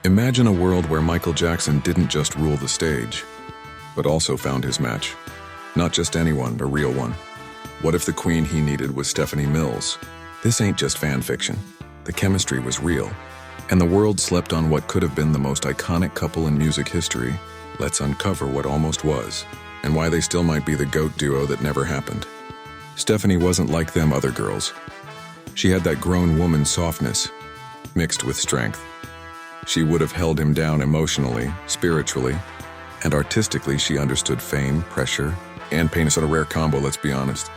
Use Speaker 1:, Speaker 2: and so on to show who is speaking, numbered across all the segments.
Speaker 1: Imagine a world where Michael Jackson didn't just rule the stage, but also found his match. Not just anyone, a real one. What if the queen he needed was Stephanie Mills? This ain't just fan fiction. The chemistry was real, and the world slept on what could have been the most iconic couple in music history. Let's uncover what almost was, and why they still might be the GOAT duo that never happened. Stephanie wasn't like them other girls. She had that grown woman softness, mixed with strength. She would have held him down emotionally, spiritually, and artistically. She understood fame, pressure, and pain. It's a rare combo, let's be honest.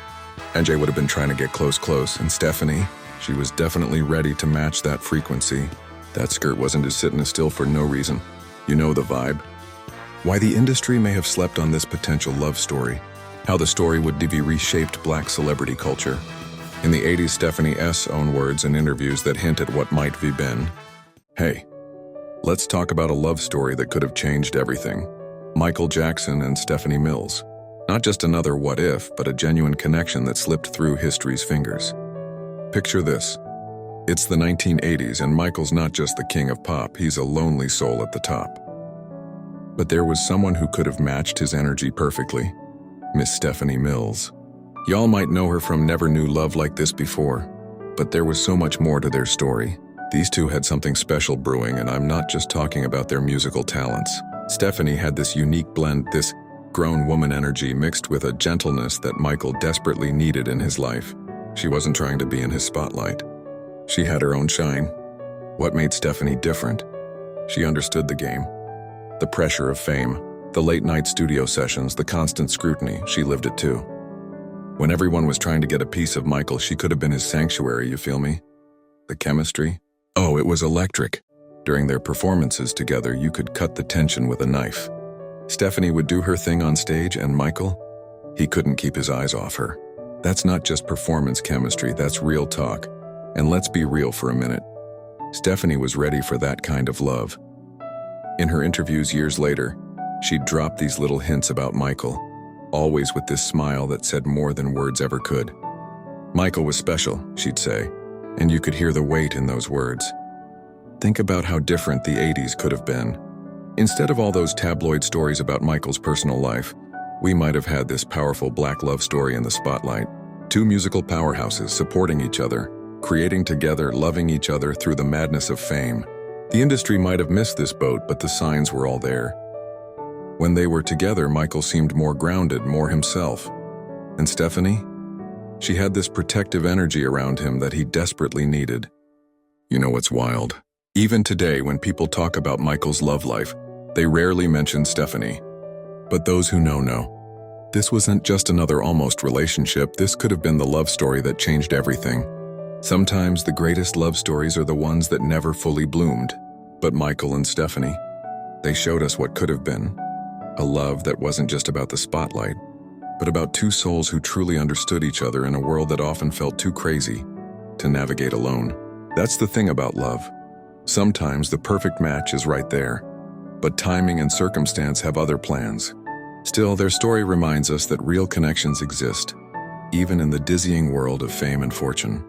Speaker 1: MJ would have been trying to get close, and Stephanie, she was definitely ready to match that frequency. That skirt wasn't just sitting still for no reason. You know the vibe. Why the industry may have slept on this potential love story. How the story would be reshaped black celebrity culture. In the 80s, Stephanie's own words and interviews that hint at what might have been. Hey, let's talk about a love story that could have changed everything. Michael Jackson and Stephanie Mills. Not just another what if, but a genuine connection that slipped through history's fingers. Picture this. It's the 1980s, and Michael's not just the king of pop, he's a lonely soul at the top. But there was someone who could have matched his energy perfectly. Miss Stephanie Mills. Y'all might know her from Never Knew Love Like This Before, but there was so much more to their story. These two had something special brewing, and I'm not just talking about their musical talents. Stephanie had this unique blend, this grown woman energy mixed with a gentleness that Michael desperately needed in his life. She wasn't trying to be in his spotlight. She had her own shine. What made Stephanie different? She understood the game. The pressure of fame, the late-night studio sessions, the constant scrutiny, she lived it too. When everyone was trying to get a piece of Michael, she could have been his sanctuary, you feel me? The chemistry? Oh, it was electric. During their performances together, you could cut the tension with a knife. Stephanie would do her thing on stage, and Michael, he couldn't keep his eyes off her. That's not just performance chemistry, that's real talk. And let's be real for a minute. Stephanie was ready for that kind of love. In her interviews years later, she'd drop these little hints about Michael, always with this smile that said more than words ever could. Michael was special, she'd say, and you could hear the weight in those words. Think about how different the 80s could have been. Instead of all those tabloid stories about Michael's personal life, we might have had this powerful black love story in the spotlight. Two musical powerhouses supporting each other, creating together, loving each other through the madness of fame. The industry might have missed this boat, but the signs were all there. When they were together, Michael seemed more grounded, more himself. And Stephanie? She had this protective energy around him that he desperately needed. You know what's wild? Even today, when people talk about Michael's love life, they rarely mention Stephanie. But those who know. This wasn't just another almost relationship, this could have been the love story that changed everything. Sometimes the greatest love stories are the ones that never fully bloomed. But Michael and Stephanie, they showed us what could have been. A love that wasn't just about the spotlight, but about two souls who truly understood each other in a world that often felt too crazy to navigate alone. That's the thing about love. Sometimes the perfect match is right there, but timing and circumstance have other plans. Still, their story reminds us that real connections exist, even in the dizzying world of fame and fortune.